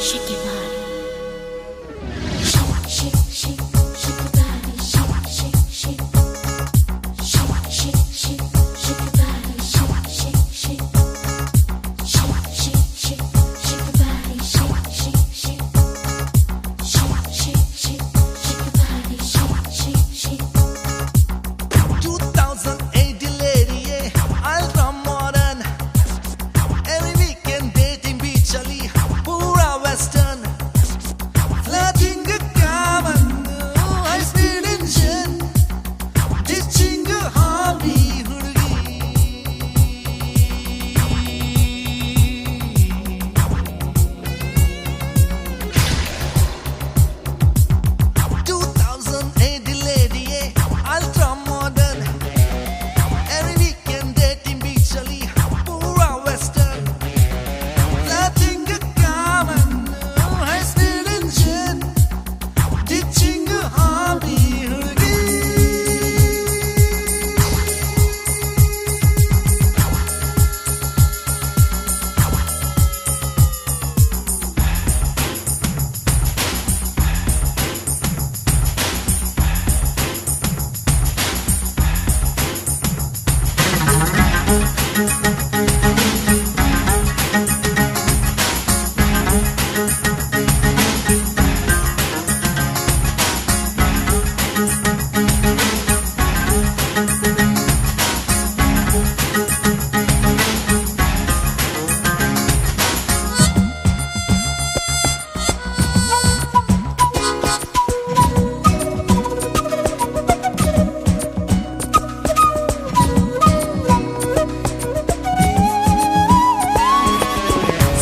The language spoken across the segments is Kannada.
Shake your body. Shake, shake, shake, shake your body. Shake, shake, shake. Shake, shake, shake, shake your body. Shake, shake, shake. Shake, shake, shake, shake your body. Shake, shake, shake. Shake, shake, shake, shake your body. Shake, shake, shake. 2080 lady, yeah, ultra modern. Every weekend dating beach ali, pura western. Flirting a common, high speed engine. Ditching a hobby, hurugi. 2080 lady, yeah, ultra modern. Every weekend dating beach ali, pura western. Flirting a common, high speed engine. Ditching a hobby, hurugi.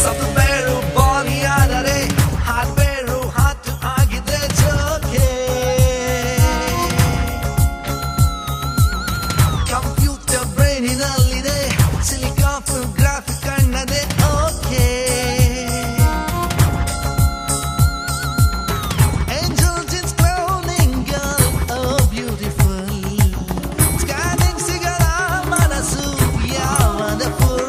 ಸತ್ತಬೇರು ಬಾನಿಯಾದರೆ ಹಾಡ್ಬೇರು ಹಾತು ಆಗಿದ್ರೆ ಜೋಕೆ. ಕಂಪ್ಯೂಟರ್ ಬ್ರೈನಿನಲ್ಲಿದೆ ಸಿಲಿಕಾಫ್ ಗ್ರಾಫಿಕ್ ಕಣ್ಣದೆ okay. Angel jeans cloning girl, oh beautiful. Scanning ಸಿಗರ ಮನಸ್ಸು ಯಾವ wonderful.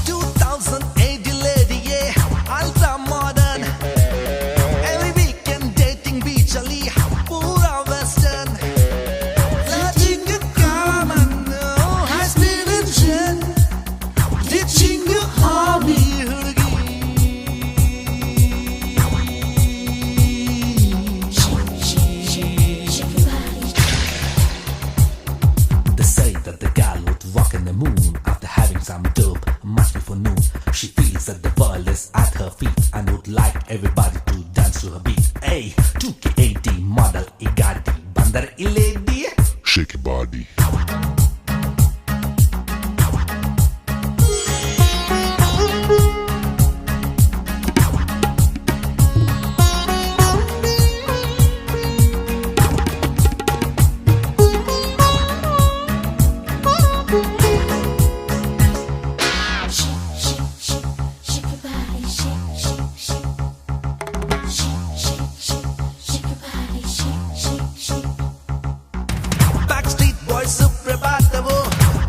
2080 lady, yeah, ultra modern. Every weekend dating beach ali, pura western. Flirting a common, high speed engine. Ditching a hobby, hurugi. Shake, shake, shake, shake your body. They say that the gal would walk in the moon after having some dope much before noon. She feels that the world is at her feet and would like everybody to dance to her beat. Hey, 2K80 model Igati Bandar lady. Shake your body. Shake, shake, shake, shake your body. Shake, shake, shake. Shake, shake, shake, shake your body. Shake, shake, shake. Backstreet Boys ಸುಪ್ರಭಾತವು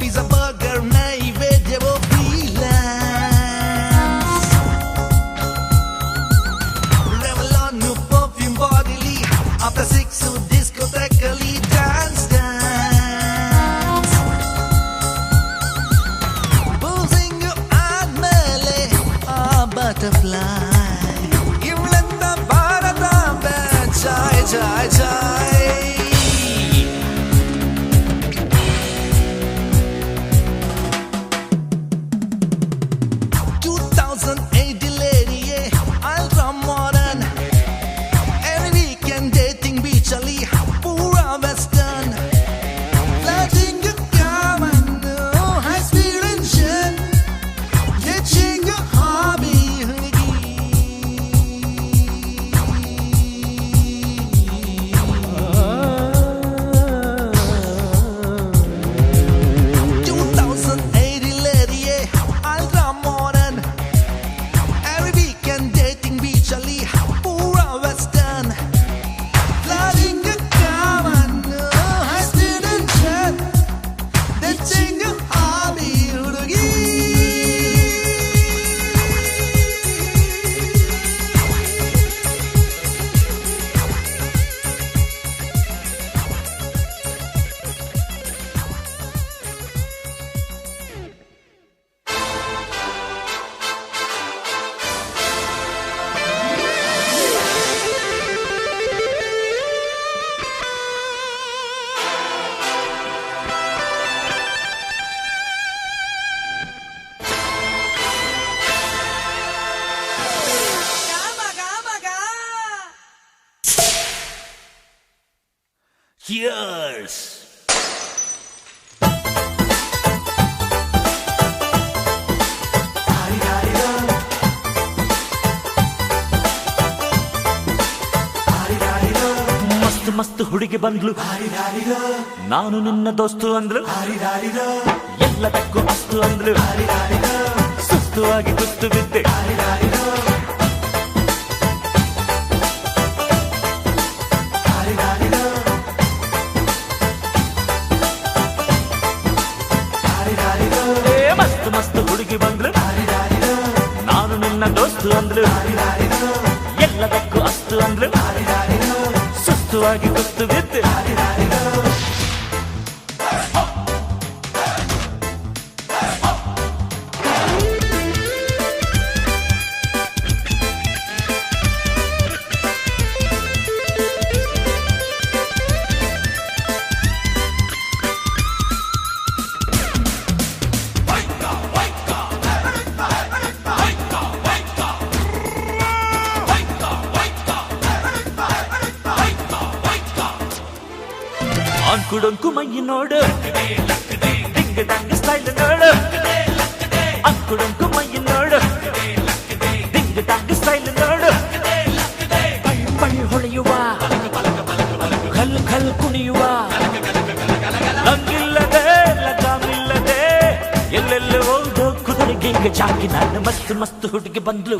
ಪಿಜ್ಜಾ ಬರ್ಗರ್ ನೈವೇದ್ಯವು freelance. Revel on new perfume bodily. After 6 discothequeally dance dance. Boozing you ಆದ್ಮೇಲೆ ಆ butterfly. ಇವಳೆಂದ Bharatambe Joy Joy Joy. 2080 lady, yeah, ultra modern. Every weekend dating beach ali, pura western. Flirting a common, high speed engine. Ditching a hobby, hurugi. Cheers! ಮಸ್ತ್ ಮಸ್ತ್ ಹುಡುಗಿ ಬಂದ್ಲು, ನಾನು ನಿನ್ನ ದೋಸ್ತು ಅಂದ್ಲು, ಎಲ್ಲದಕ್ಕೂ ಅಸ್ತು ಅಂದ್ಲು, ಸುಸ್ತು ಆಗಿ ಕುಸ್ತು ಬಿದ್ದೆ. ಮಸ್ತ್ ಮಸ್ತ್ ಹುಡುಗಿ ಬಂದ್ಲು, ನಾನು ನಿನ್ನ ದೋಸ್ತು ಅಂದ್ಲು, ಎಲ್ಲದಕ್ಕೂ ಅಸ್ತು ಅಂದ್ಲು, ಸುಸ್ತುವಾಗಿ ಕುಸ್ತು ಬಿದ್ದೆ. ಅಂಕುಡೊಂಕು ಮೈ ನೋಡು, ಡಿಂಗ್ ಡಂಗ್ ಸ್ಟೈಲ್ ನೋಡು, ಅಂಕುಡೊಂಕು ಮೈ ನೋಡು, ಡಿಂಗ್ ಡಂಗ್ ಸ್ಟೈಲ್ ನೋಡು, ಪಳ್ ಪಳ್ ಹೊಳೆಯುವ, ಖಲ್ ಖಲ್ ಕುಣಿಯುವ, ಲಂಗಿಲ್ಲದೆ ಲಗಾಮಿಲ್ಲದೆ ಎಲ್ಲೆಲ್ಲ ಹೋದೋ ಕುದುರೆಗೆ ಜಾಕಿ. ನಾನು ಮಸ್ತ್ ಮಸ್ತ್ ಹುಡುಗಿ ಬಂದ್ಲು,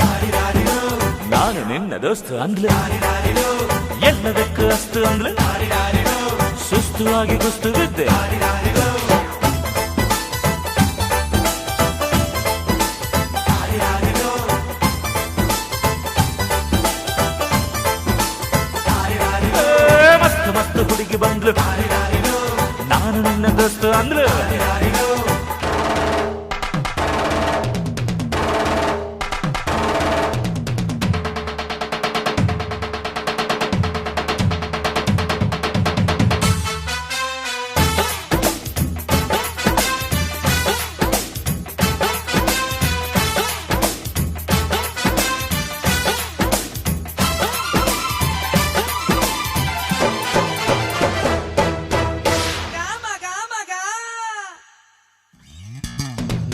ನಾನು ನಿನ್ನ ದೋಸ್ತು ಅಂದ್ಲು, ಎಲ್ಲದಕ್ಕೂ ಅಸ್ತು ಅಂದ್ಲು, ಸುಸ್ತುವಾಗಿ ಕುಸ್ತು ಬಿದ್ದೆ. ಮಸ್ತ್ ಮಸ್ತ್ ಹುಡುಗಿ ಬಂದ್ಲು, ನಾನು ನಿನ್ನ ದೋಸ್ತು ಅಂದ್ಲು.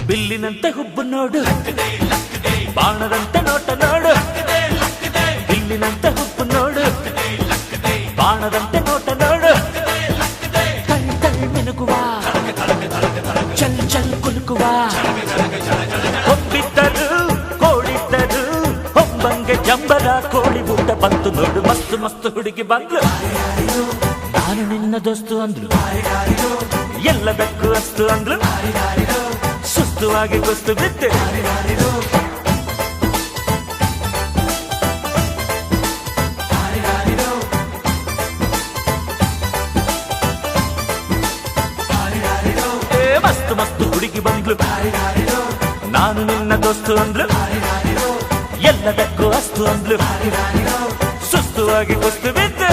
ಬಿಲ್ಲಿನಂತೆ ಹುಬ್ಬು ನೋಡು, ಬಾಣದಂತೆ ನೋಟ ನೋಡು, ಬಿಲ್ಲಿನಂತೆ ಹುಬ್ಬು ನೋಡು, ಬಾಣದಂತೆ ನೋಟ ನೋಡು, ಕಳ್ ಕಳ್ ಮಿನುಗುವ, ಚಲ್ ಚಲ್ ಕುಲುಕುವ, ಹೊಬ್ಬಿದ್ದರು ಕೋಳಿದ್ದರು ಹೊಂಬಂಗೆ ಜಂಬರ ಕೋಳಿ ಊಟ ಬಂತು ನೋಡು. ಮಸ್ತ್ ಮಸ್ತ್ ಹುಡುಗಿ ಬಂದ್ಲು, ನಾನು ನಿನ್ನ ದೋಸ್ತು ಅಂದ್ಲು, ಎಲ್ಲದಕ್ಕೂ ಅಸ್ತು ಅಂದ್ಲು, ಸುಸ್ತುವಾಗಿ ಕುಸ್ತು ಬಿದ್ದೆ. ಮಸ್ತ್ ಮಸ್ತ್ ಹುಡುಗಿ ಬಂದ್ಲು, ನಾನು ನಿನ್ನ ದೋಸ್ತು ಅಂದ್ಲು, ಎಲ್ಲದಕ್ಕೂ ಅಸ್ತು ಅಂದ್ಲು, ಸುಸ್ತುವಾಗಿ ಕುಸ್ತು ಬಿದ್ದೆ.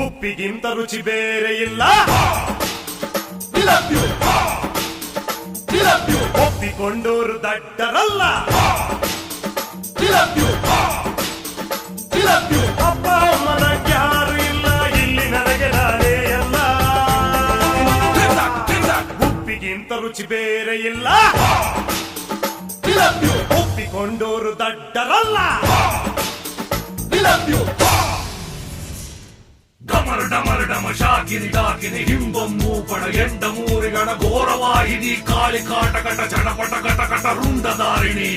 ಉಪ್ಪಿಗಿಂತ ರುಚಿ ಬೇರೆ ಇಲ್ಲ, ಒಪ್ಪಿಕೊಂಡೋರು ದಡ್ಡರಲ್ಲ, ಅಪ್ಪ ಅಮ್ಮನ ಯಾರು ಇಲ್ಲ, ಇಲ್ಲಿ ನನಗೆ ನಾನೇ ಅಲ್ಲ. ಉಪ್ಪಿಗಿಂತ ರುಚಿ ಬೇರೆ ಇಲ್ಲ, ಒಪ್ಪಿಕೊಂಡೋರು ದಡ್ಡರಲ್ಲ. ಡಮರ್ ಡಮರ್ ಡಮ ಶಾಕಿನಿ ಡಾಕಿನಿ ಹಿಂಬೊಮ್ಮು ಪಡ ಎಂಡ ಮೂರಿಗಣ ಘೋರವಾಹಿನಿ ಕಾಳಿ ಕಾಟಕಟ ಚಟಪಟ ಕಟಕಟ ರುಂಡದಾರಿಣಿ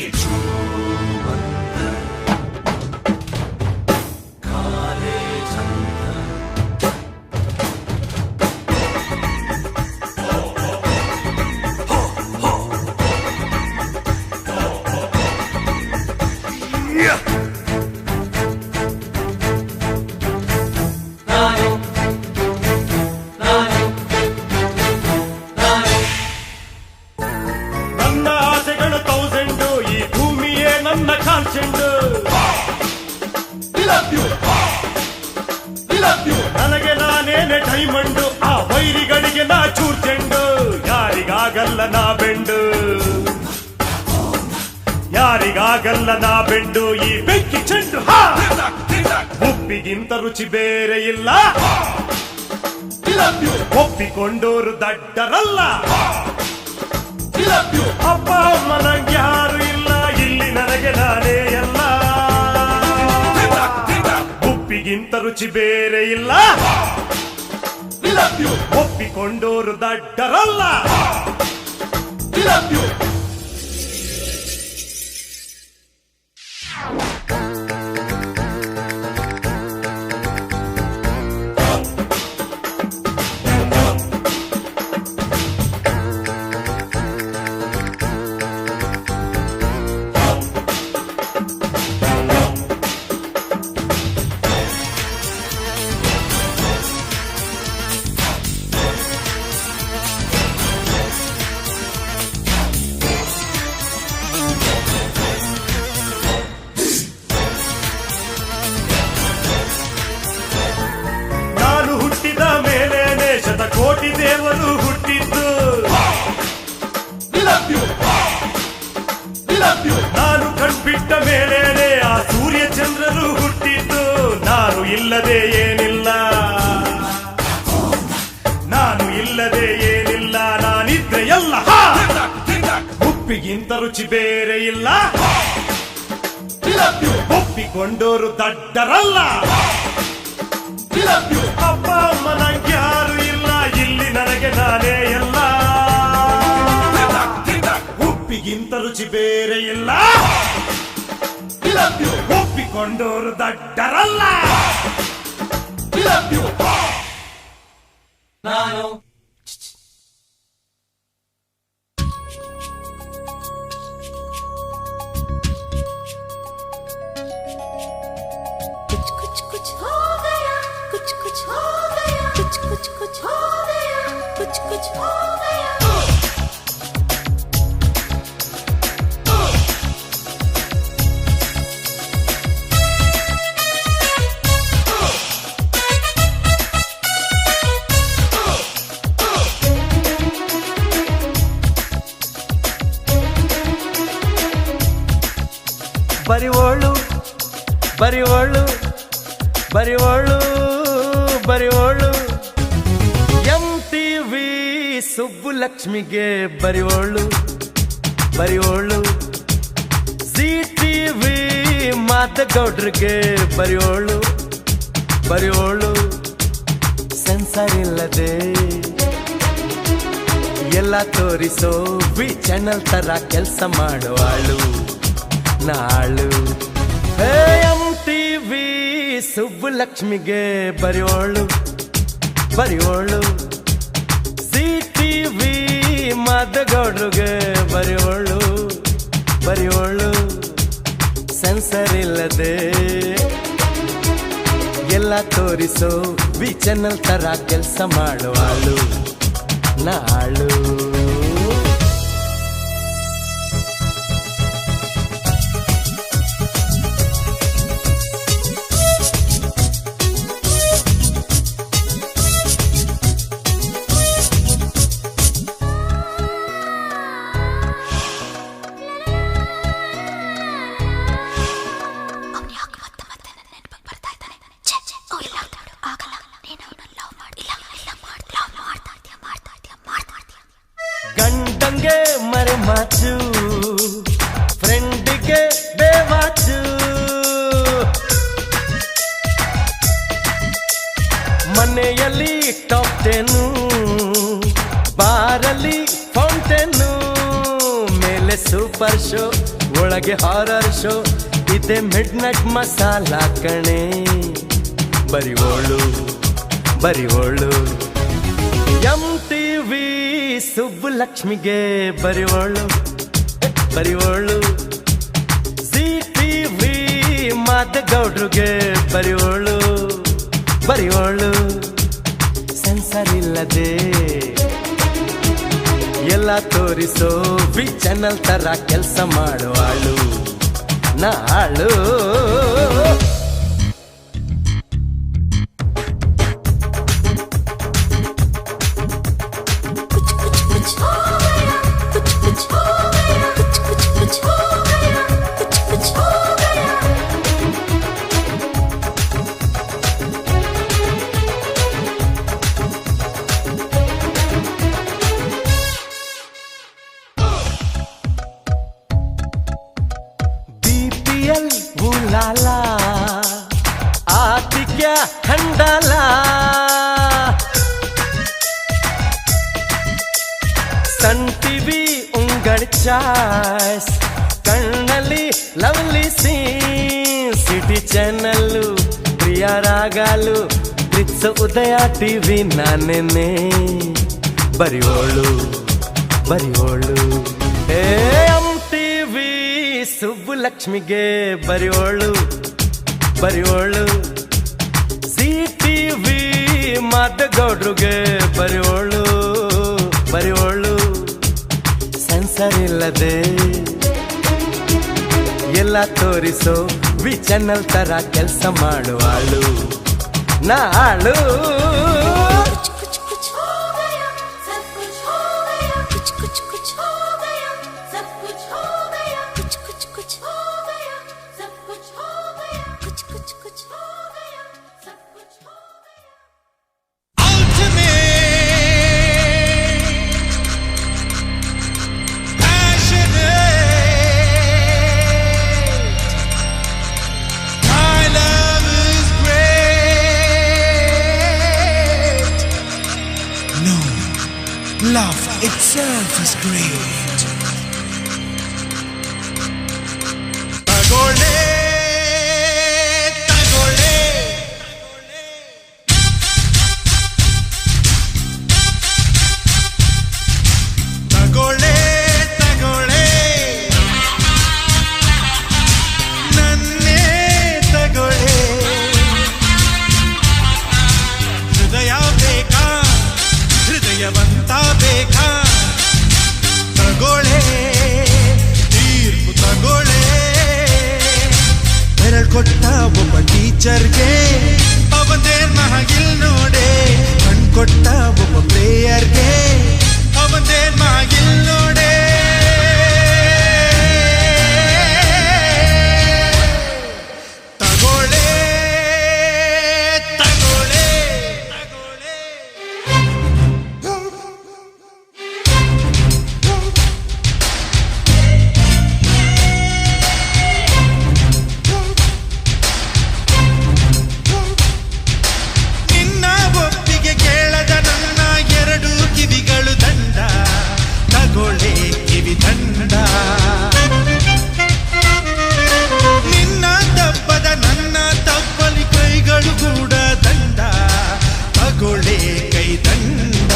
ನನ್ನ ಆಸೆಗಳು 1000 ಈ ಭೂಮಿಯೇ ನನ್ನ ಕಾಲ್ಚೆಂಡು ನನಗೆ ನಾನೇನೆ ಡೈಮಂಡು ಆ ವೈರಿಗಳಿಗೆ ನಾ ಚೂರ್ ಚೆಂಡು ಯಾರಿಗಾಗಲ್ಲ ನಾ ಬೆಂಡು ಯಾರಿಗಾಗಲ್ಲ ನಾ ಬೆಂಡು ಈ ಬೆಂಕಿ ಚೆಂಡು ಉಪ್ಪಿಗಿಂತ ರುಚಿ ಬೇರೆ ಇಲ್ಲ ಒಪ್ಪಿಕೊಂಡೋರು ದಡ್ಡರಲ್ಲ ಅಪ್ಪ ಅಮ್ಮ ನಂಗೆ ಯಾರು ಇಲ್ಲ ಇಲ್ಲಿ ನನಗೆ ನಾನೇ ಎಲ್ಲ ಉಪ್ಪಿಗಿಂತ ರುಚಿ ಬೇರೆ ಇಲ್ಲ ಒಪ್ಪಿಕೊಂಡೋರು ದಡ್ಡರಲ್ಲ ಕೋಟಿ ದೇವರು ಹುಟ್ಟಿದ್ದು ನಾನು ಕಣ್ಬಿಟ್ಟ ಮೇಲೇನೆ ಆ ಸೂರ್ಯ ಚಂದ್ರರು ಹುಟ್ಟಿದ್ದು ನಾನು ಇಲ್ಲದೆ ಏನಿಲ್ಲ ನಾನು ಇಲ್ಲದೆ ಏನಿಲ್ಲ ನಾನಿದ್ರೆ ಎಲ್ಲ ಉಪ್ಪಿಗಿಂತ ರುಚಿ ಬೇರೆ ಇಲ್ಲ ಒಪ್ಪಿಕೊಂಡೋರು ದಡ್ಡರಲ್ಲ ಅಪ್ಪ ಅಮ್ಮ ನಂಗೆ ಯಾರು ಇಲ್ಲ ಇಲ್ಲಿ ನನಗೆ ನಾನೇ ಎಲ್ಲ ಉಪ್ಪಿಗಿಂತ ರುಚಿ ಬೇರೆ ಇಲ್ಲ ಒಪ್ಪಿಕೊಂಡೋರು ದಡ್ಡರಲ್ಲ ನಾನು कुछ हो गया कुछ कुछ हो गया कुछ कुछ कुछ हो गया कुछ कुछ हो गया ಬರಿವೋಳು ಬರಿವೋಳು ಬರಿವೋಳು ಬರಿವೋಳು MTV ಸುಬ್ಬುಲಕ್ಷ್ಮಿಗೆ ಬರಿವೋಳು ಬರಿವೋಳು ZTV ಮಾದಗೌಡ್ರಿಗೆ ಬರಿವೋಳು ಬರಿವೋಳು ಸೆನ್ಸರ್ ಇಲ್ಲದೆ ಎಲ್ಲ ತೋರಿಸೋ ವಿ ಚಾನಲ್ ತರ ಕೆಲಸ ಮಾಡುವಾಳು ನಾಳು MTV ಸುಬ್ಬುಲಕ್ಷ್ಮಿಗೆ ಬರಿವೋಳು ಬರಿವೋಳು ZTV ಮಾದಗೌಡ್ರಿಗೆ ಬರಿವೋಳು ಬರಿವೋಳು ಸೆನ್ಸರ್ ಇಲ್ಲದೆ ಎಲ್ಲ ತೋರಿಸೋ ವಿ ಚಾನಲ್ ತರ ಕೆಲಸ ಮಾಡುವಾಳು ನಾಳು ಗಂಡಂಗೆ ಮರೆ ಮಾಚು ಫ್ರೆಂಡಿಗೆ ಬೇವಾಚು ಸೂಪರ್ ಶೋ ಒಳಗೆ ಹಾರರ್ ಶೋ ಇದೆ ಮಿಡ್ ನೈಟ್ ಮಸಾಲ ಕಣೆ ಬರಿವೋಳು ಬರಿವೋಳು MTV ಸುಬ್ಬುಲಕ್ಷ್ಮಿಗೆ ಬರಿವೋಳು ಬರಿವೋಳು CTV ಮಾದಗೌಡ್ರಿಗೆ ಬರಿವೋಳು ಬರಿವೋಳು ಸೆನ್ಸರ್ ಇಲ್ಲದೆ ಎಲ್ಲ ತೋರಿಸೋ ವಿ ಚಾನಲ್ ತರ ಕೆಲಸ ಮಾಡುವಾಳು ನಾಳು ऊलाला आती क्या खंडाला सन टीवी उंगड़ ಚಾಯ್ಸ್ ಕಣ್ಣಲ್ಲಿ ಲವ್ಲಿ ಸೀನ್ ಸಿಟಿ ಚಾನಲ್ಲು ಪ್ರಿಯ ರಾಗಾಲು ಬ್ರಿಕ್ಸ್ ಉದಯ ಟಿವಿ ನಾನೇನೆ ಬರಿವೋಳು ಬರಿವೋಳು MTV ಸುಬ್ಬುಲಕ್ಷ್ಮಿಗೆ ಬರಿವೋಳು ಬರಿವೋಳು CTV ಮಾದಗೌಡ್ರಿಗೆ ಬರಿವೋಳು ಬರಿವೋಳು ಸೆನ್ಸರ್ ಇಲ್ಲದೆ ಎಲ್ಲ ತೋರಿಸೋ ವಿ ಚಾನಲ್ ತರ ಕೆಲಸ ಮಾಡುವಾಳು ನಾಳು Love itself is great. Tagore, tagore. Tagore, tagore. Nanne tagore. Hridaya beka. ಹೃದಯವಂತ ಬೇಕಾ ತಗೋಳೆ ತೀರ್ಪು ತಗೋಳೆ ಬೆರಳು ಕೊಟ್ಟ ಒಬ್ಬ ಟೀಚರ್ಗೆ ಅವನೇನ್ ಮಹಾಗಿಲ್ ನೋಡೆ ಕಣ್ ಕೊಟ್ಟ ಒಬ್ಬ ಪ್ಲೇಯರ್ಗೆ ಅವನೇನ್ ಮಹಾಗಿಲ್ ನೋಡೆ ತಗೋಳೆ ತಗೋಳೆ ನಿನ್ನ ತಪ್ಪದ ನನ್ನ ತಪ್ಪಲಿ ಕೈಗಳು ಕೂಡ ದಂಡ ತಗೊಳ್ಳೆ ಕೈ ದಂಡ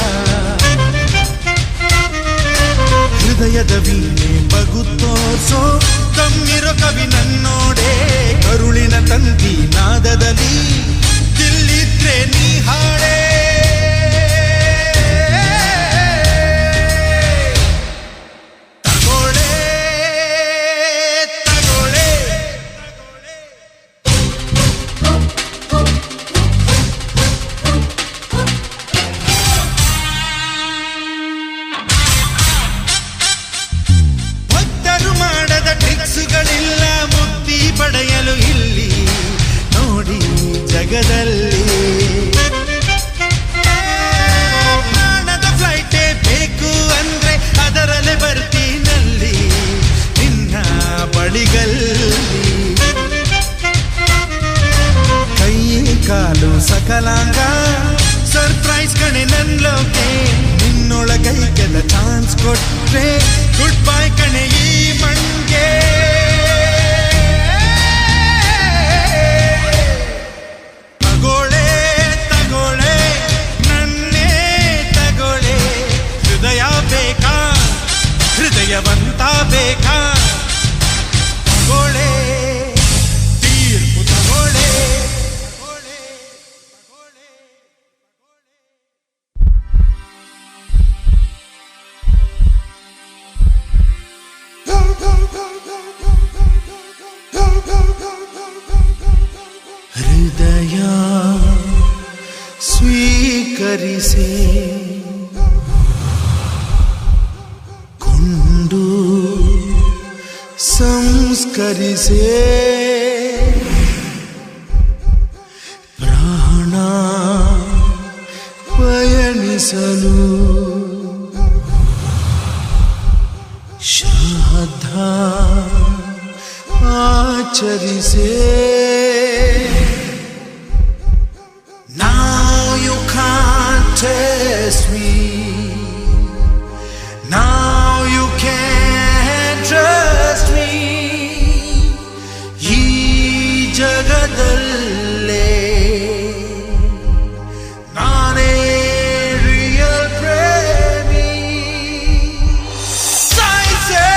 ಹೃದಯದ ವೀಣೆ ಬಗುತ್ತೋಸೋ ಕಮ್ಮಿರೋ ಕವಿ ನನ್ನೋಡೆ ಕರುಳಿನ ತಂತಿ ನಾದದಲ್ಲಿ ದಿಲ್ಲಿದ್ರೆ ನೀ ಹಾಡೇ ಟ್ರಿಕ್ಸ್ಗಳಿಲ್ಲ ಮುಕ್ತಿ ಪಡೆಯಲು ಇಲ್ಲಿ ನೋಡಿ ಜಗದಲ್ಲಿ ಧೈರ್ಯವಂತ ಬೇಕಾ ತಗೋಳೆ ತೀರ್ಪು ತಗೋಳೆ ಹೃದಯ ಸ್ವೀಕರಿಸೆ ಕೊಂಡು ಸಂಸ್ಕರಿಸೆ ಪ್ರಾಣ ಪಯಣಿಸಲು ಶ್ರದ್ಧಾ ಆಚರಿಸೆ Now you can't test me. Now you can't trust me. ಈ ಜಗದಲ್ಲೇ ನಾನೇ ರಿಯಲ್ ಪ್ರೇಮಿ ಸಾಯಿಸೇ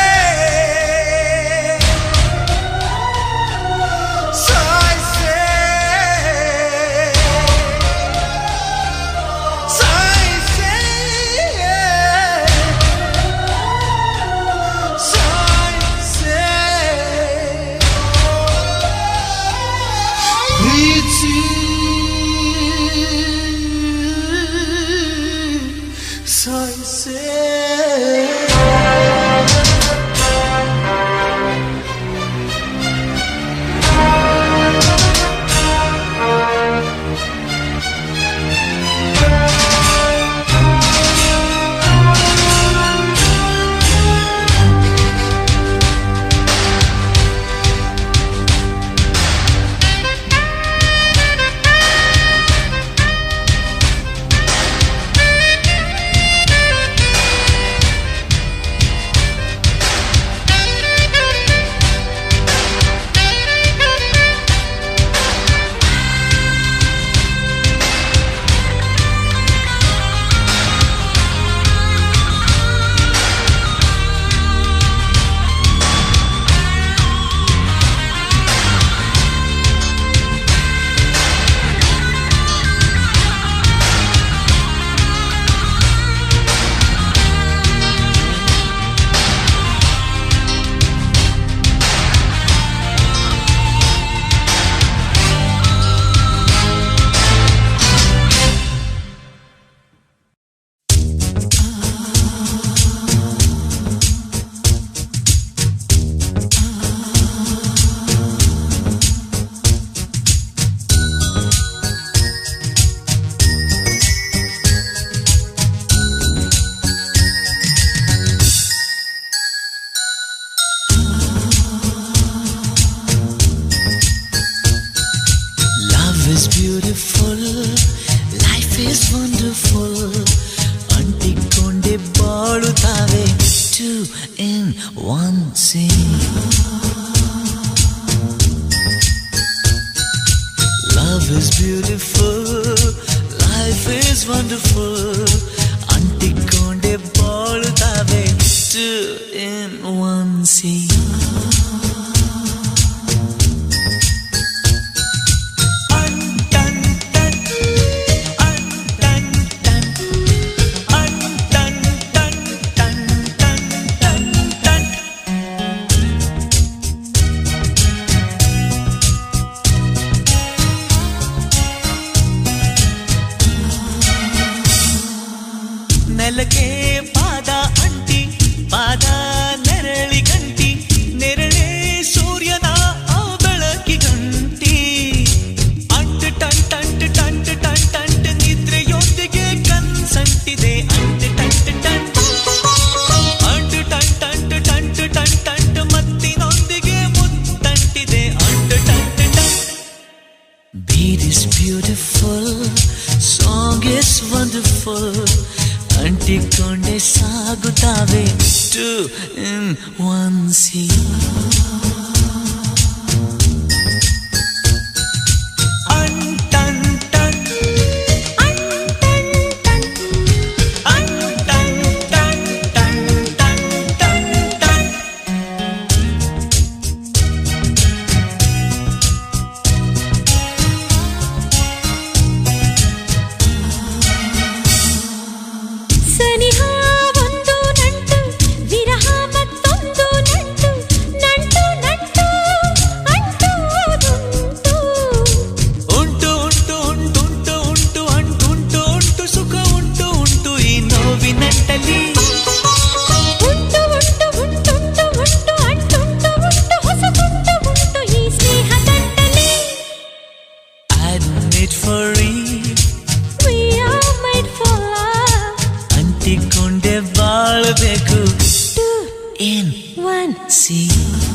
is beautiful, life is wonderful. ಅಂಟಿಕೊಂಡೆ ಬಾಳುತ್ತಾವೆ two in one scene. Love is beautiful, life is wonderful. ಅಂಟಿಕೊಂಡೆ ಬಾಳುತ್ತಾವೆ two in one scene. ನೆಲಕ್ಕೆ ಪಾದ ಅಂಟಿ ಪಾದ ನೆರಳಿ ಗಂಟಿ ನೆರಳೆ ಸೂರ್ಯನ ಆ ಬೆಳಕಿ ಗಂಟಿ ಅಂಟು ಟಂಟಂಟು ಟಂಟು ಟಂಟಂಟು ನಿದ್ರೆಯೊಂದಿಗೆ ಕನ್ಸಂಟಿದೆ ಅಂಟು ಟಂಟು ಟಂಟು ಅಂಟು ಟಂಟಂಟು ಟಂಟು ಟಂಟಂಟು ಮತ್ತಿನೊಂದಿಗೆ ಮುತ್ತಂಟಿದೆ ಅಂಟು ಟಂಟು ಟಂಟು. Beat is beautiful, song is wonderful. ಅಂಟಿಕೊಂಡೆ ಸಾಗುತ್ತಾವೆ two in one scene. in 1 see.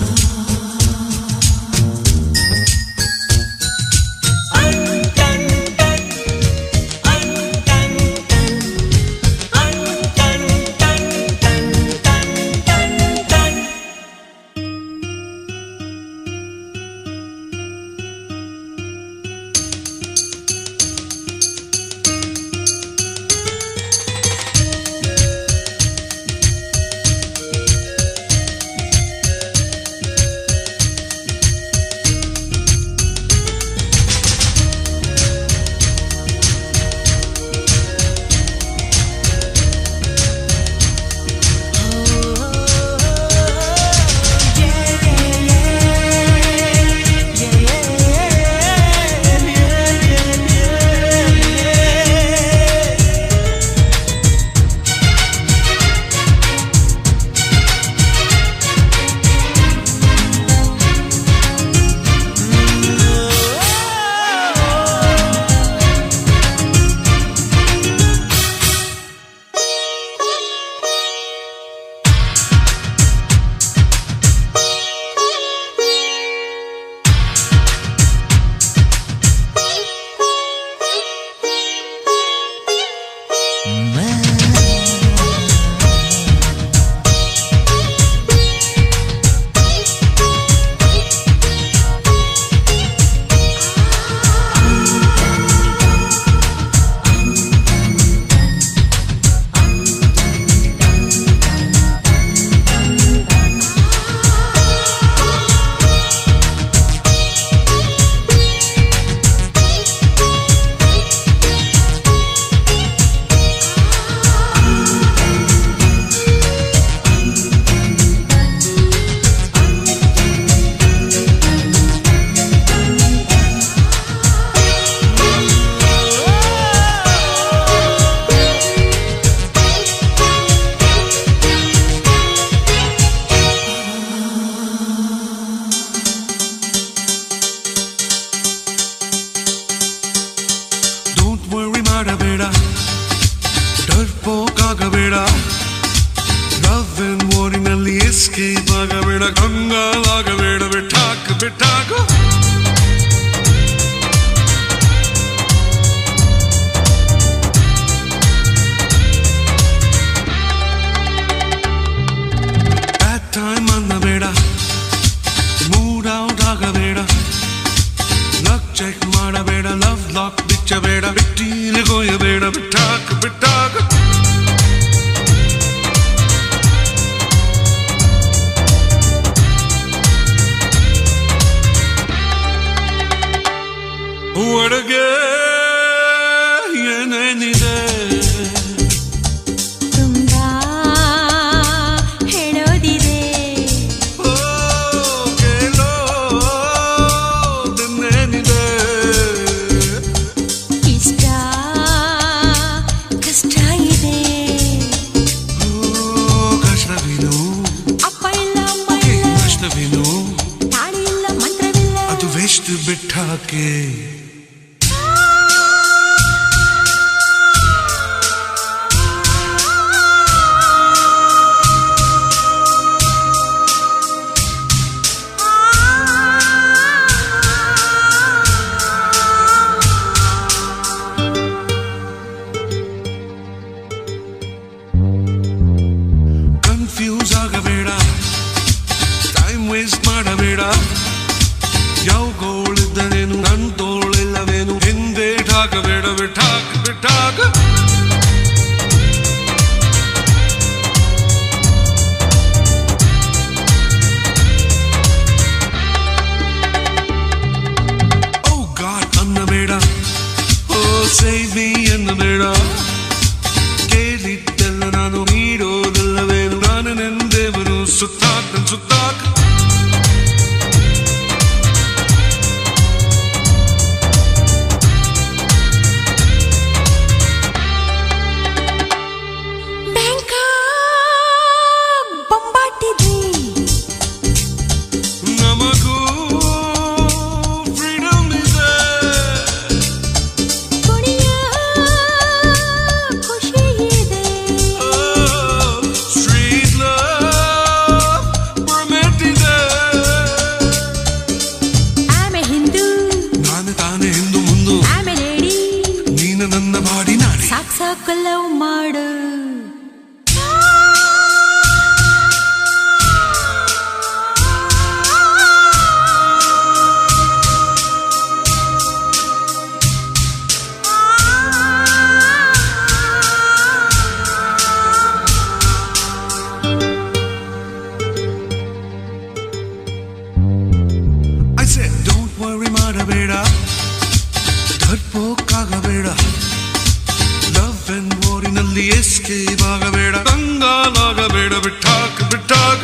Escape ಆಗಬೇಡ, ಕಂಗಾಲಾಗಬೇಡ, ಬಿಟ್ಟಾಕ ಬಿಟ್ಟಾಕ.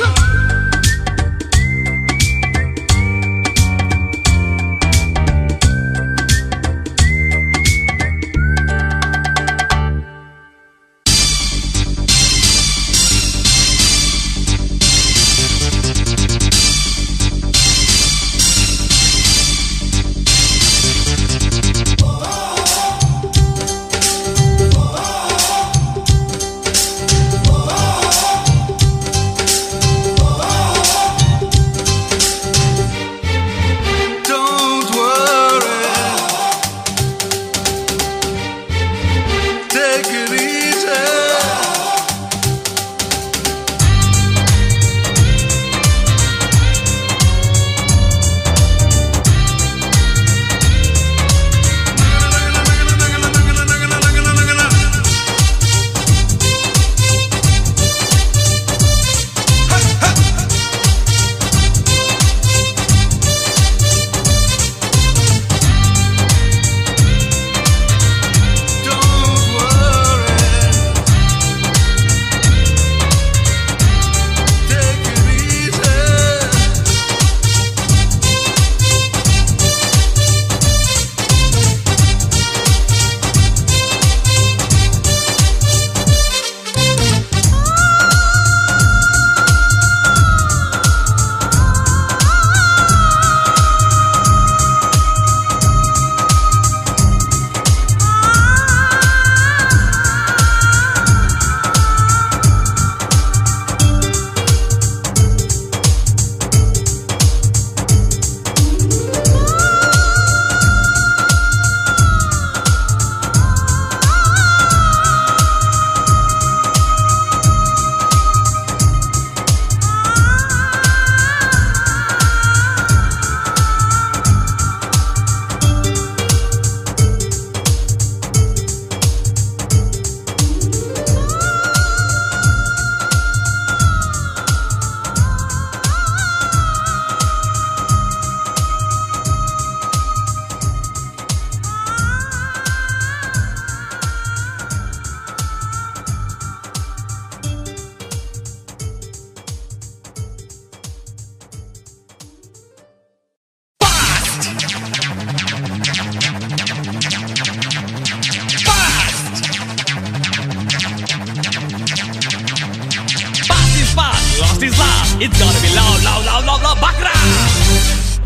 It's gonna be loud, loud, loud, loud, loud, Bakra!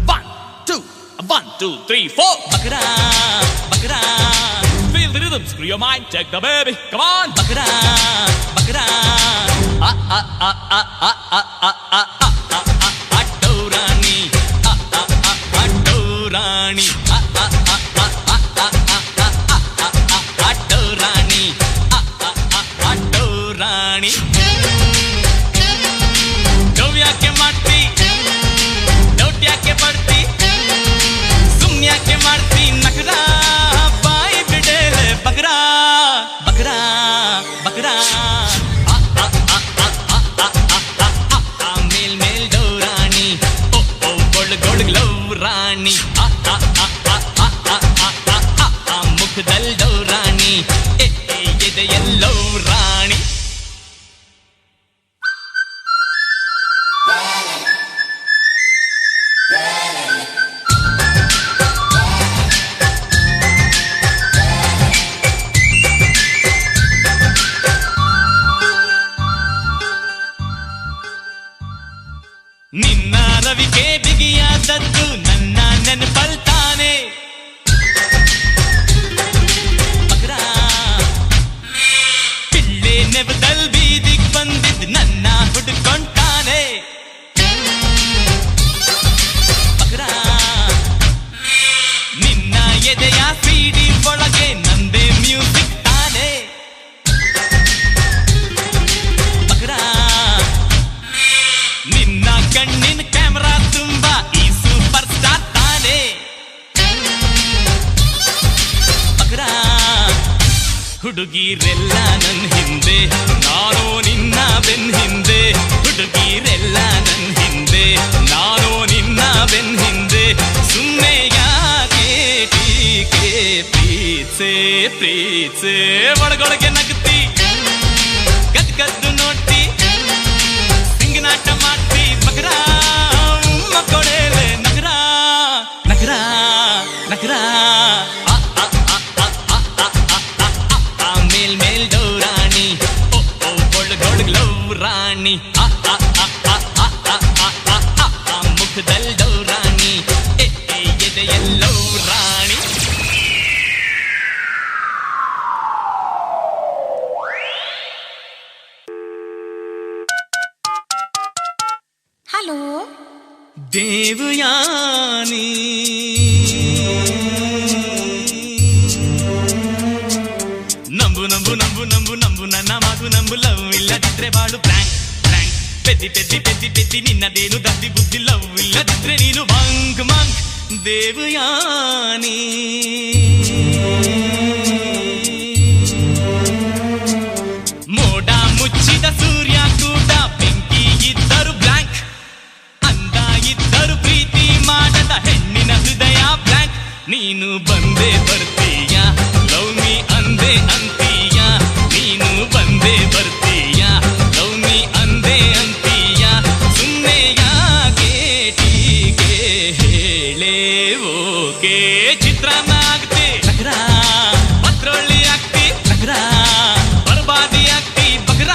1, 2, 3, 4, Bakra, Bakra. Feel the rhythm, screw your mind, take the baby, come on, Bakra, Bakra. Adorani, Adorani, Adorani, Adorani. ಯಾಕೆ ಮಾಡ್ತಿ ಡೌಟ್ ಯಾಕೆ ಪಡ್ತಿ ಸುಮ್ನೆ ಯಾಕೆ ಮಾಡ್ತಿ ನಗರ ಬಾಯಿ ಬಿಡಲೆ ಬಗರಾ ಬಗರಾ ಬಗರಾ ಮೇಲ್ ಮೇಲ್ ಡೌರಾಣಿ ಓ ಓ ಗೊಳ್ ಗೊಳ್ ಲವ್ ರಾಣಿ ಮುಖದಲ್ಲಿ ಡೌರಾಣಿ ಎದೆಯಲ್ಲೋ ರಾಣಿ. ನಿನ್ನ ರವಿಗೆ ಬಿಗಿಯಾದದ್ದು ನನ್ನ ನೆನಪಲ್ತಾನೆ ಪಿಳ್ಳೆ ನೆವದಲ್ ಬೀದಿಗ್ ಬಂದಿದ್ ನನ್ನ ಹುಡುಕೊಂಟಾನೆ ನಿನ್ನ ಎದೆಯ ಸಿಡಿ ಒಳಗೆ ನಂದೇ ಮ್ಯೂಸಿಕ್ ತಾನೆ ನಿನ್ನ ಕಣ್ಣಿನ ಕ್ಯಾಮರಾ ತುಂಬಾ ಈ ಸೂಪರ್ ಸ್ಟಾರ್ ತಾನೆ ಹುಡುಗಿರೆಲ್ಲ ನನ್ನ ಹಿಂದೆ ನಾನೋ ನಿನ್ನ ಬೆನ್ ಹಿಂದೆ ಹುಡುಗಿರೆಲ್ಲ ನನ್ನ ಹಿಂದೆ ನಾನೋ ನಿನ್ನ ಬೆನ್ ಹಿಂದೆ ಸುಮ್ಮನೆ ಯಾಕೆ ಟೀಕೆ ಪ್ರೀತ್ಸೆ ಪ್ರೀತ್ಸೆ ಒಳಗೊಳಗೆ ನಗ್ತಿ ಹಲೋ ದೇವಯಾನಿ ನಂಬು ನಂಬು ನಂಬು ನಂಬು ನಂಬು ನನ್ನ ಮಗು ನಂಬು ಲವ್ ಇಲ್ಲದಿದ್ರೆ ಬಾಳು ಬ್ಲ್ಯಾಂಕ್ ಬ್ಲ್ಯಾಂಕ್ ಪೆದ್ದಿ ಪೆದ್ದಿ ಪೆದ್ದಿ ಪೆದ್ದಿ ನಿನ್ನದೇನು ದದ್ದಿ ಬುದ್ಧಿ ಲವ್ ಇಲ್ಲದಿದ್ರೆ ನೀನು ಮಂಕ್ ಮಂಕ್ ದೇವಯಾನಿ ಮೋಡ ಮುಚ್ಚಿದ ಸೂರ್ಯ ಕೂಡ ಬೆಂಕಿ ಇದ್ದರು ಬ್ಲ್ಯಾಂಕ್ ಅಂದ ಇದ್ದರು ಪ್ರೀತಿ ಮಾಡದ ಹೆಣ್ಣಿನ ಹೃದಯ ಬ್ಲ್ಯಾಂಕ್ ನೀನು ಬಂದೇ ಬರ್ತೀಯ ಲವ್ ಮೀ ಅಂದೆ ಅಂತೀಯ ನೀನು ಬಂದೇ ಬರ್ತೀಯ ಲವ್ ಮೀ ಅಂದೆ ಅಂತೀಯ ಸುಮ್ಮನೆ ಯಾಕೆ ಟೀಕೆ ಹೇಳೇ ಓಕೆ ಚಿತ್ರಾನ್ನ ಆಗ್ತಿ ನಗರ ಪತ್ರೊಳ್ಳಿ ಆಗ್ತಿ ನಗರ ಬರ್ಬಾದಿ ಆಗ್ತಿ ಬಗ್ರ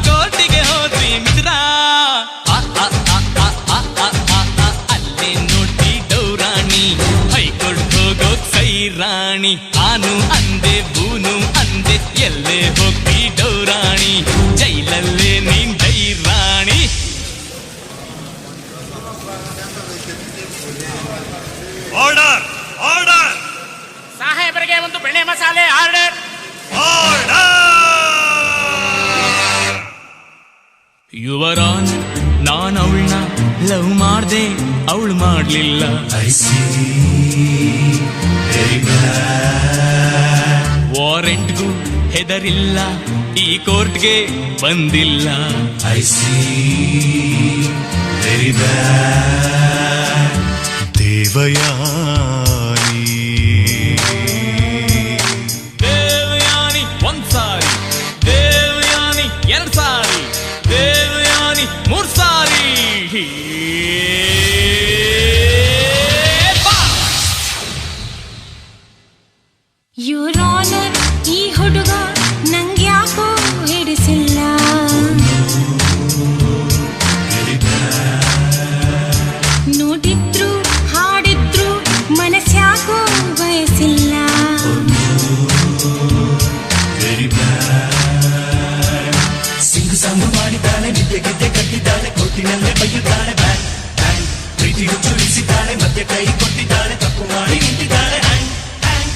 ಕೋರ್ಟಿಗೆ ಹೋದ್ರಿ ಮಿತ್ರ ಅಲ್ಲೇ ನೋಡಿ ಡೌರಾಣಿ ಹೈಕೋರ್ಟ್ ಹೋಗೋಕ್ ಸೈರಾಣಿ ಆನು ಅಂದೆ ಬೂನು ಅಂದೆ ಎಲ್ಲೇ ಹೋಗ್ತಿ ಡೌರಾಣಿ ಜೈಲಲ್ಲೇ ನೀನ್ ಜೈರಾಣಿ ಆರ್ಡರ್ ಆರ್ಡರ್ ಸಾಹೇಬರಿಗೆ ಒಂದು ಬೆಳೆ ಮಸಾಲೆ ಆರ್ಡರ್. ಯುವರಾನ್ ನಾನ್ ಅವಳನ್ನ ಲವ್ ಮಾಡ್ದೆ ಅವಳು ಮಾಡ್ಲಿಲ್ಲ ವಾರೆಂಟ್ಗೂ ಹೆದರಿಲ್ಲ ಈ ಕೋರ್ಟ್ಗೆ ಬಂದಿಲ್ಲ ದೇವಯಾನಿ ದೇವಯಾನಿ ಒಂದ್ ಸಾರಿ ದೇವಯಾನಿ ಎರಡ್ ಸಾರಿ ದೇವಯಾನಿ ಮೂರ್ ಸಾರಿ ಯುವರ್ ಆನರ್ ಈ ಹುಡುಗ ನಂಗ್ಯಾಕೋ ಹಿಡಿಸಿಲ್ಲ ನೋಡಿದ್ರು ಹಾಡಿದ್ರು ಮನಸ್ಯಾಕೋ ಬಯಸಿಲ್ಲ ಸಿಂಗು ಸಾಂಗು ಮಾಡಿದ್ದಾಳೆ ನಿದ್ದೆ ಗೆದ್ದೆ ಕಟ್ಟಿದ್ದಾಳೆ ಕೋರ್ಟಿನಲ್ಲೇ ಬೈಯುತ್ತಾಳೆ ಬ್ಯಾಂಗ್ ಬ್ಯಾಂಗ್ ಪ್ರೀತಿ ಹುಚ್ಚುಳಿಸಿದ್ದಾಳೆ ಮಧ್ಯ ಕೈ ಕೊಟ್ಟಿದ್ದಾಳೆ ತಪ್ಪು ಮಾಡಿ ನಿಂತಿದ್ದಾಳೆ ಹ್ಯಾಂಗ್ ಹ್ಯಾಂಗ್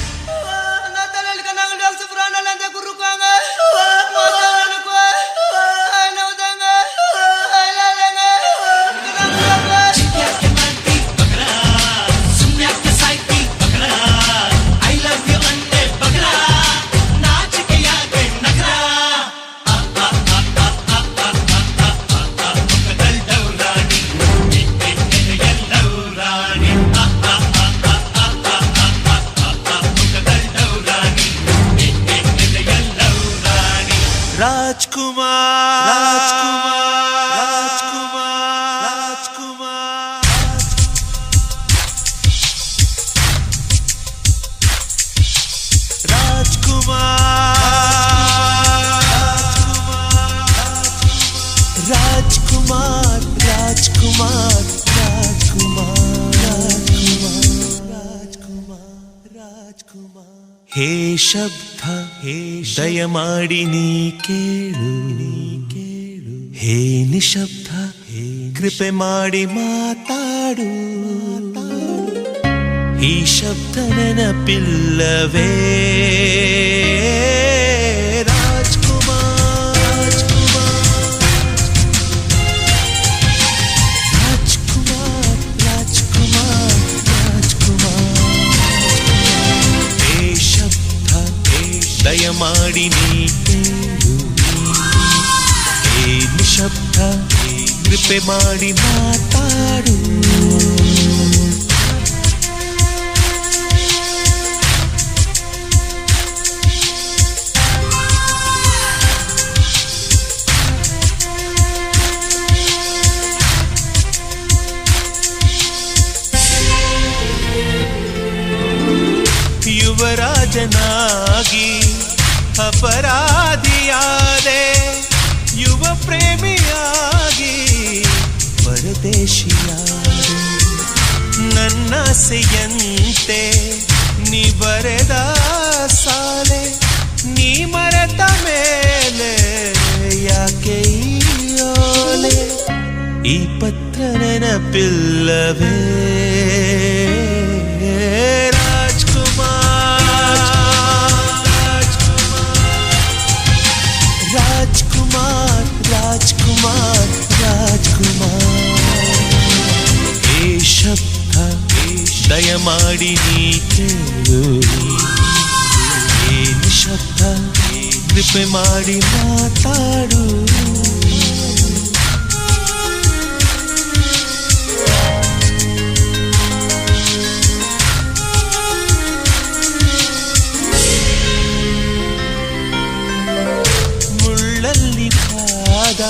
ರಾಜ್ಕುಮಾರ್ ರಾಜ್ಕುಮಾರ್ ರಾಜ್ಕುಮಾರ್ ರಾಜ್ಕುಮಾರ್ ರಾಜ್ಕುಮಾರ್ ಹೇ ಶಬ್ದ ಹೇ ದಯಮಾಡಿ ನೀ ಕೇಳು ಹೇ ನಿಶಬ್ದ ಹೇ ಕೃಪೆ ಮಾಡಿ ಮಾತಾಡು ಈ ಶಬ್ದ ನೆನಪಿಲ್ಲವೇ ದಯಮಾಡಿ ನೀ ಕೇಳು ಹೇ ನಿಶಬ್ದ ಕೃಪೆ ಮಾಡಿ ಮಾತಾಡು ಯುವರಾಜನಾಗಿ ಅಪರಾಧಿಯಾದೆ ಯುವ ಪ್ರೇಮಿಯಾಗಿ ಪರದೇಶಿಯಾದೆ ನನ್ನಾಸೆಯಂತೆ ನೀ ಬರೆದ ಸಾಲೆ ನೀ ಮರೆತ ಮೇಲೆ ಯಾಕೆ ಈ ಓಲೆ ಈ ಪತ್ರ ನೆನಪಿಲ್ಲವೇ ರಾಜ್ಕುಮಾರ್ ರಾಜ್ಕುಮಾರ್ ರಾಜ್ಕುಮಾರ್ ಏ ಶಬ್ದ ದಯಮಾಡಿ ನೀ ಕೇಳು ಏನು ಶಬ್ದ ಕೃಪೆ ಮಾಡಿ ಮಾತಾಡು ಮುಳ್ಳಲ್ಲಿ ಪಾದ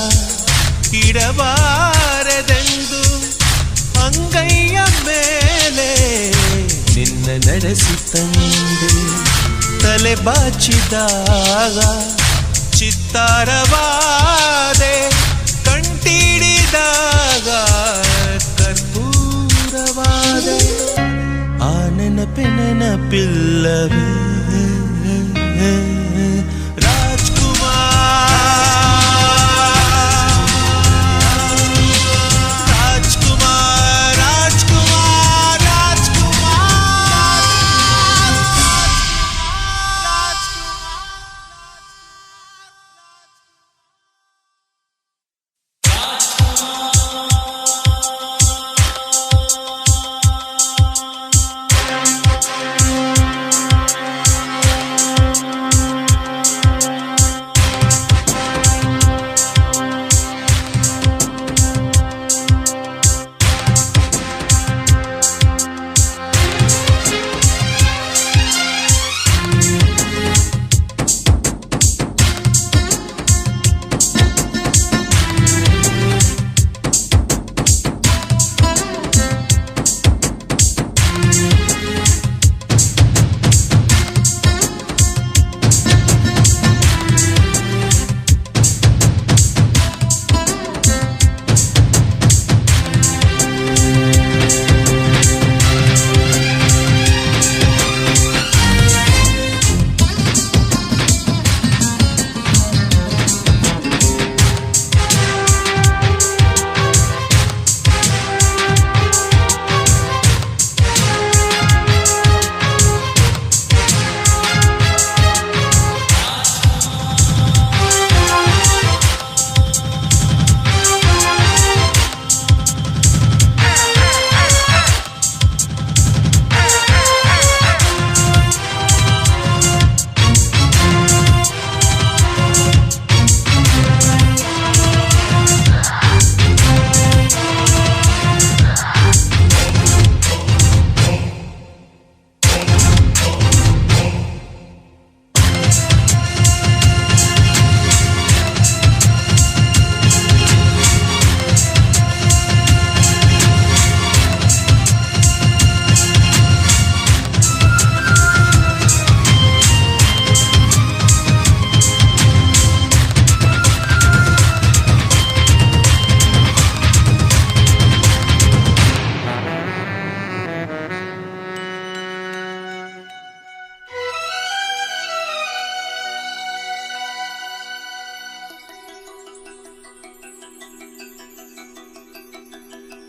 ಇಡಬಾರದೆಂದು ಅಂಗೈಯ ಮೇಲೆ ನಿನ್ನ ನಡೆಸಿ ತಂದೆ ತಲೆ ಬಾಚಿದಾಗ ಚಿತ್ತಾರವಾದೆ ಕಂಟಿಡಿದಾಗ ಕರ್ಪೂರವಾದೆ ಆ ನೆನಪೆ ನೆನಪಿಲ್ಲವೇ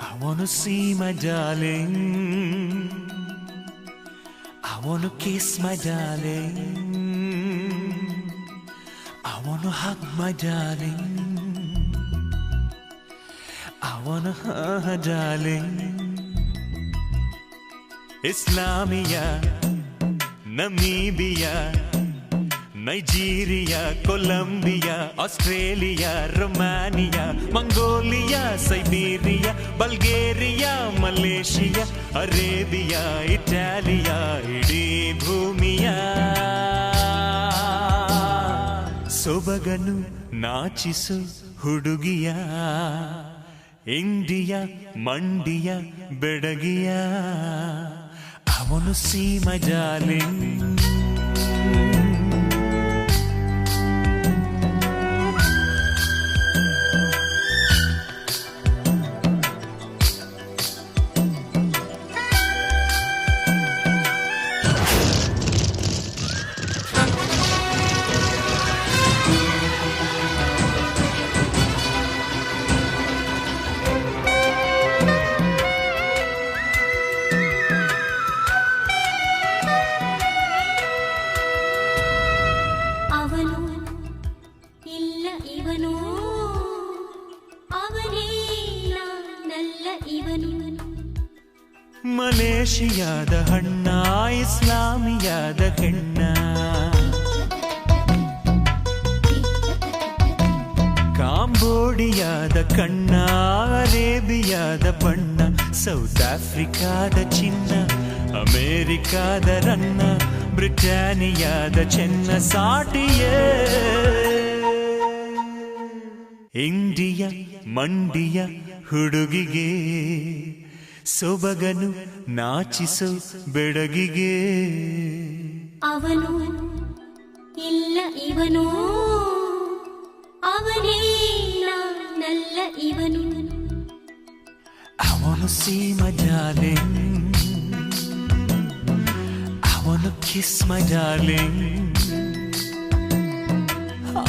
I wanna see my darling. I wanna kiss my darling. I wanna hug my darling. I wanna hug her darling. Islamia, Namibia, Nigeria, Colombia, Australia, Romania, Mongolia, Siberia, Bulgaria, Malaysia, Arabia, Italia, ಇಡೀ ಭೂಮಿಯ ಸೊಬಗನು ನಾಚಿಸು ಹುಡುಗಿಯ India ಮಂಡಿಯ ಬೆಡಗಿಯ I wanna see my darling. ಇವನು ಮಲೇಷಿಯಾದ ಹಣ್ಣ ಇಸ್ಲಾಮಿಯಾದ ಹೆಣ್ಣ ಕಾಂಬೋಡಿಯಾದ ಕಣ್ಣ ಅರೇಬಿಯಾದ ಬಣ್ಣ ಸೌತ್ ಆಫ್ರಿಕಾದ ಚಿನ್ನ ಅಮೇರಿಕಾದ ರನ್ನ ಬ್ರಿಟಾನಿಯಾದ ಚೆನ್ನ ಸಾಟಿಯೇ ಇಂಡಿಯ ಮಂಡಿಯ ಹುಡುಗಿಗೆ ಸೊಬಗನು ನಾಚಿಸೋ ಬೆಡಗಿಗೆ ಅವನು ಇಲ್ಲ ಇವನು ಅವನೇ ನಲ್ಲ ಇವನು I wanna see my darling I wanna kiss my darling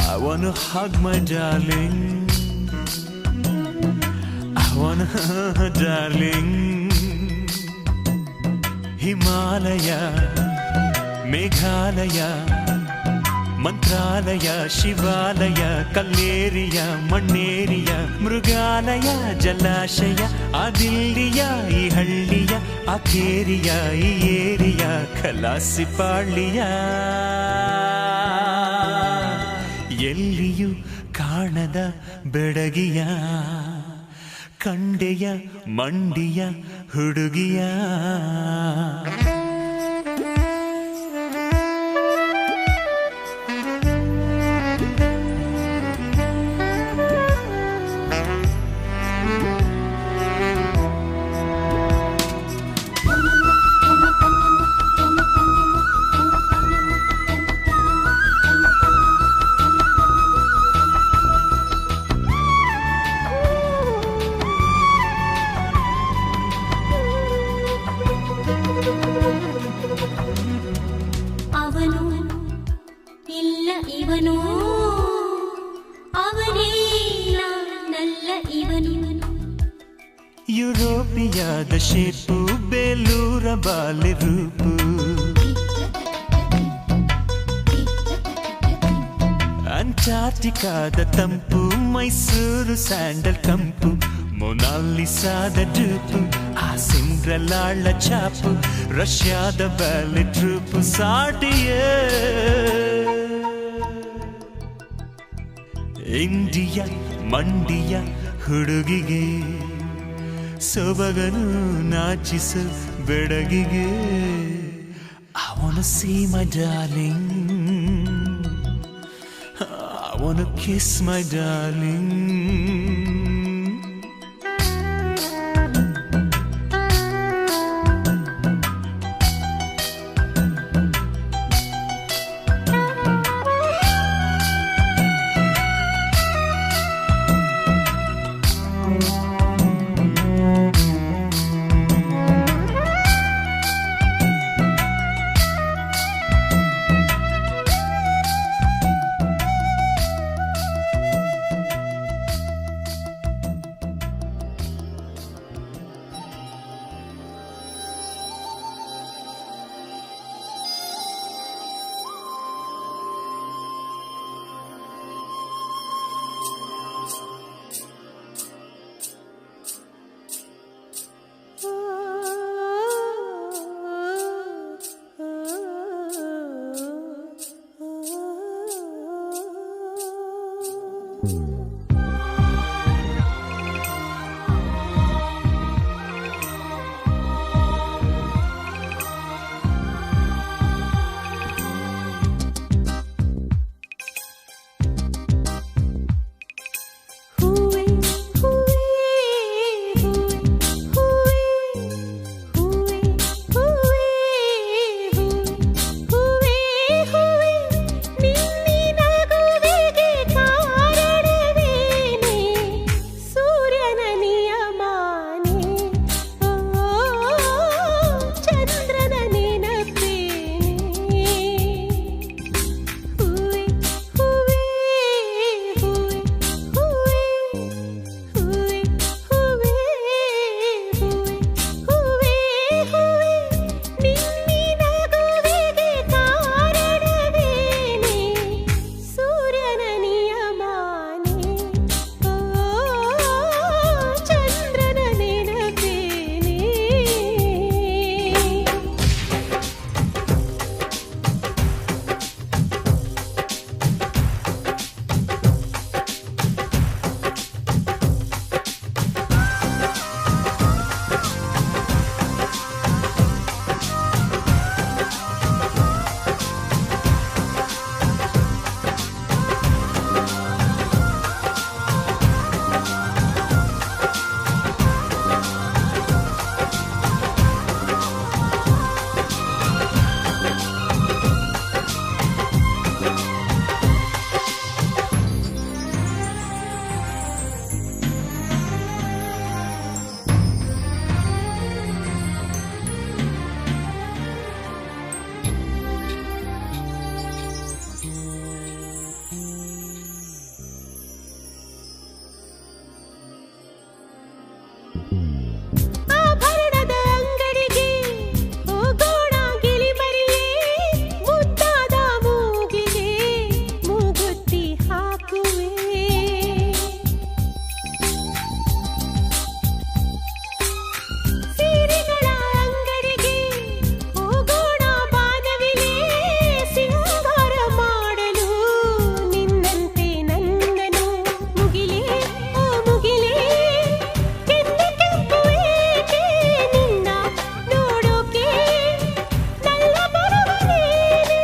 I wanna hug my darling I wanna darling Himalaya Meghalaya ಮಂತ್ರಾಲಯ ಶಿವಾಲಯ ಕಲ್ಲೇರಿಯ ಮಣ್ಣೇರಿಯ ಮೃಗಾಲಯ ಜಲಾಶಯ ಆ ದಿಲ್ಲಿಯ ಈ ಹಳ್ಳಿಯ ಆ ಕೇರಿಯ ಈ ಏರಿಯ ಖಲಾಸಿಪಾಳ್ಳಿಯ ಎಲ್ಲಿಯೂ ಕಾಣದ ಬೆಡಗಿಯ ಕಂಡೆಯ ಮಂಡಿಯ ಹುಡುಗಿಯ ಅವನು ಇಲ್ಲ ಇವನು ಅವನೇ ನಲ್ಲ ಇವನು ಯುರೋಪಿಯಾದ ಶೇಪು ಬೇಲೂರ ಬಾಲೆ ರೂಪು ಅಂಟಾರ್ಟಿಕಾದ ತಂಪು ಮೈಸೂರು ಸ್ಯಾಂಡಲ್ ಕಂಪು ಮೊನಾಲಿಸಾದ ಡೂಪು ಆ ಸಿಂಡ್ರಲಾಳ ಚಾಪು ರಷ್ಯಾದ ಬ್ಯಾಲೆ ಟ್ರೂಪು ಸಾಟಿಯೇ ಇಂಡಿಯ ಮಂಡಿಯ ಹುಡುಗಿಗೆ ಸೊಬಗನು ನಾಚಿಸು ಬೆಡಗಿಗೆ I wanna see my darling I wanna kiss my darling ಆಭರಣದ ಅಂಗಡಿಗೆ ಹೋಗೋಣ ಗಿಳಿಮರಿಯೇ, ಮುದ್ದಾದ ಮೂಗಿಗೆ ಮೂಗುತ್ತಿ ಹಾಕುವೆ. ಸೀರೆಗಳ ಅಂಗಡಿಗೆ ಹೋಗೋಣ ಬಾನವಿಲೆ, ಸಿಂಗಾರ ಮಾಡಲು ನಿನ್ನಂತೆ ನನ್ನನು. ಮುಗಿಲೇ ಓ ಮುಗಿಲೇ, ಕೆನ್ನೆ ಕೆಂಪು ಏಕೆ ನಿನ್ನ ನೋಡೋಕೆ ನಲ್ಲ ಬರುವನೇನೆ.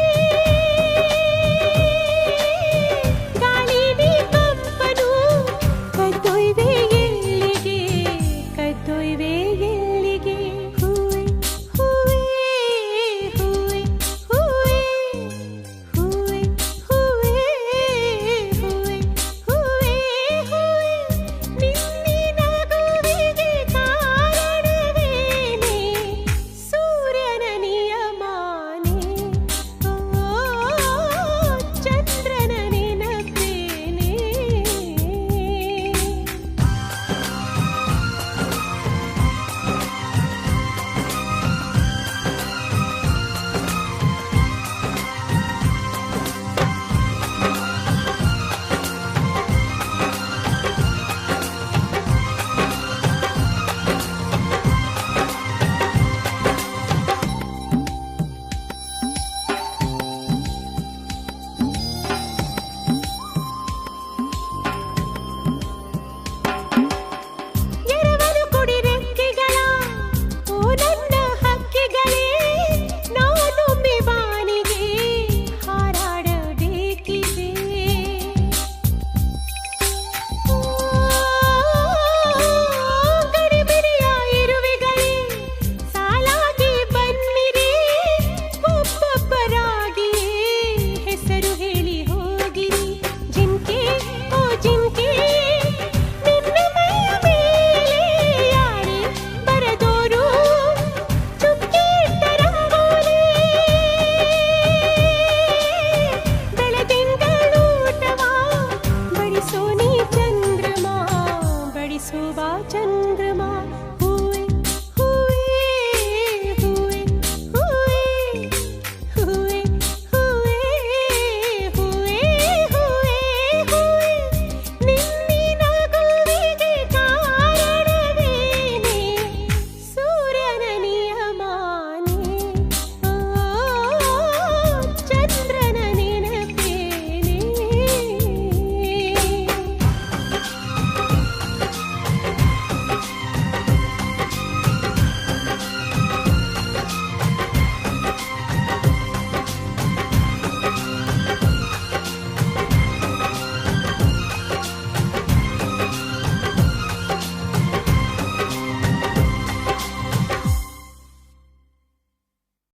ಗಾಳಿ ನೀ ಕಂಪನು ಕದ್ದೊಯ್ವೆ ಎಲ್ಲಿಗೆ, ಕದ್ದೊಯ್ವೆ